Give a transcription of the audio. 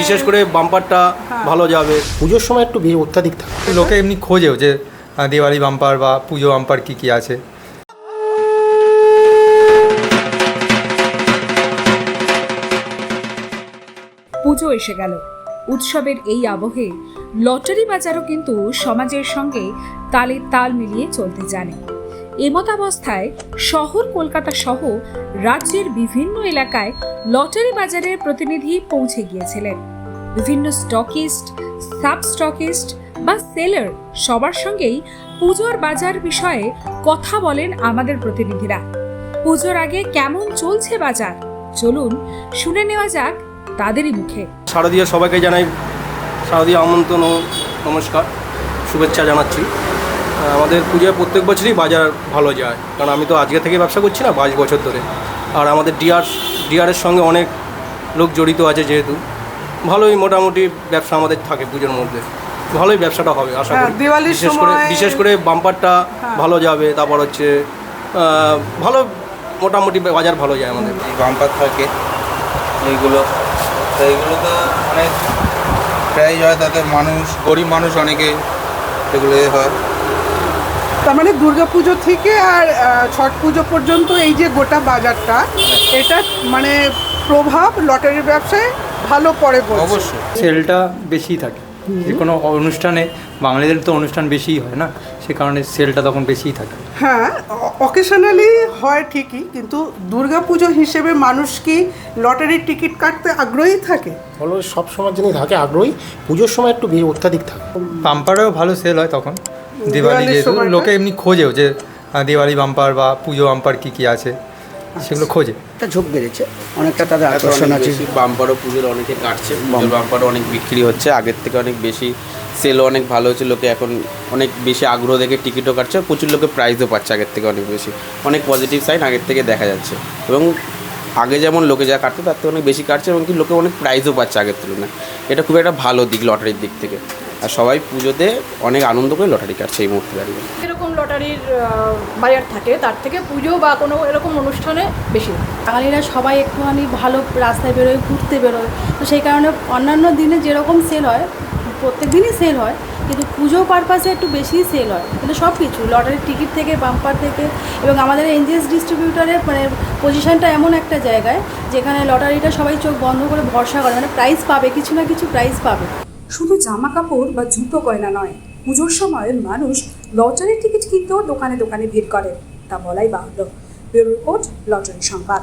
বিশেষ করে বাম্পারটা ভালো যাবে। পুজোর সময় একটু ভিড় অত্যাধিক থাকে, লোকে এমনি খোঁজেও যে দিওয়ালি বাম্পার বা পুজো বাম্পার কী আছে। পুজো এসে গেল, উৎসবের এই আবহে লটারি বাজারও কিন্তু সমাজের সঙ্গে তালে তাল মিলিয়ে চলতে জানে। এমতাবস্থায় শহর কলকাতা সহ রাজ্যের বিভিন্ন এলাকায় লটারি বাজারের প্রতিনিধি পৌঁছে গিয়েছিলেন। বিভিন্ন স্টকিস্ট, সাব স্টকিস্ট বা সেলার সবার সঙ্গেই পুজোর বাজার বিষয়ে কথা বলেন আমাদের প্রতিনিধিরা। পুজোর আগে কেমন চলছে বাজার, চলুন শুনে নেওয়া যাক তাদেরই মুখে। শারদীয় সবাইকে জানাই শারদীয় আমন্ত্রণ ও নমস্কার, শুভেচ্ছা জানাচ্ছি। আমাদের পুজোয় প্রত্যেক বছরই বাজার ভালো যায়, কারণ আমি তো আজকে থেকে ব্যবসা করছি না, 22 বছর ধরে। আর আমাদের ডিআরের সঙ্গে অনেক লোক জড়িত আছে, যেহেতু ভালোই মোটামুটি ব্যবসা আমাদের থাকে পুজোর মধ্যে, ভালোই ব্যবসাটা হবে আশা করি। বিশেষ করে বাম্পারটা ভালো যাবে, তারপর হচ্ছে ভালো মোটামুটি বাজার ভালো যায় আমাদের। বাম্পার থাকে এইগুলো তো অনেক প্রাইজ হয়, তাতে মানুষ গরিব মানুষ অনেকে এগুলো হয়। তার মানে দুর্গাপুজো থেকে আর ছট পুজো পর্যন্ত এই যে গোটা বাজারটা, এটা মানে প্রভাব লটারির ব্যবসায় ভালো পড়ে। অবশ্যই সেলটা বেশি থাকে, যে কোনো অনুষ্ঠানে বাঙালিদের তো অনুষ্ঠান বেশিই হয় না, সে কারণে সেলটা তখন বেশিই থাকে। হ্যাঁ, অকেশনালি হয় ঠিকই, কিন্তু দুর্গাপুজো হিসেবে মানুষ কি লটারির টিকিট কাটতে আগ্রহী থাকে? হলো সব সময়ের জন্যই থাকে আগ্রহী, পুজোর সময় একটু ভিড় অত্যাধিক থাকে। বাম্পারেও ভালো সেল হয় তখন, দিওয়ালি দিওয়ালির যেহেতু সময়টা। লোকে এমনি খোঁজেও যে দিওয়ালি বাম্পার বা পুজো বাম্পার কী আছে, সেগুলো খোঁজে। একটা ঝোঁক বেড়েছে, অনেকটা তাদের আকর্ষণ আছে। বাম্পারও পুজোর অনেকে কাটছে, পুজোর বাম্পারও অনেক বিক্রি হচ্ছে, আগের থেকে অনেক বেশি সেলও অনেক ভালো হচ্ছে, লোকে এখন অনেক বেশি আগ্রহ দেখে টিকিটও কাটছে, প্রচুর লোকে প্রাইজও পাচ্ছে আগের থেকে অনেক বেশি, অনেক পজিটিভ সাইন আগের থেকে দেখা যাচ্ছে। এবং আগে যেমন লোকে যা কাটতো তার থেকে অনেক বেশি কাটছে, এবং কি লোকে অনেক প্রাইজও পাচ্ছে আগের তুলনায়। এটা খুব একটা ভালো দিক লটারির দিক থেকে, আর সবাই পুজোতে অনেক আনন্দ করে লটারি কাটছে এই মুহূর্তে দাঁড়িয়ে। এরকম লটারির বাজার থাকে, তার থেকে পুজো বা কোনো এরকম অনুষ্ঠানে বেশি। বাঙালিরা সবাই একটুখানি ভালো রাস্তায় বেরোয়, ঘুরতে বেরোয়, তো সেই কারণে অন্যান্য দিনে যেরকম সেল হয় প্রত্যেক দিনই সেল হয়, কিন্তু পুজো পারপাসে একটু বেশি সেল হয়। কিন্তু সব কিছু লটারির টিকিট থেকে, বাম্পার থেকে, এবং আমাদের এনজিএস ডিস্ট্রিবিউটারের মানে পজিশনটা এমন একটা জায়গায় যেখানে লটারিটা সবাই চোখ বন্ধ করে ভরসা করে, মানে প্রাইজ পাবে, কিছু না কিছু প্রাইজ পাবে। শুধু জামা কাপড় বা জুতো গয়না নয়, পুজোর সময় মানুষ লটারির টিকিট কিনতেও দোকানে দোকানে ভিড় করে, তা বলাই বাহুল্য। ব্যুরো রিপোর্ট, লটারি সংবাদ।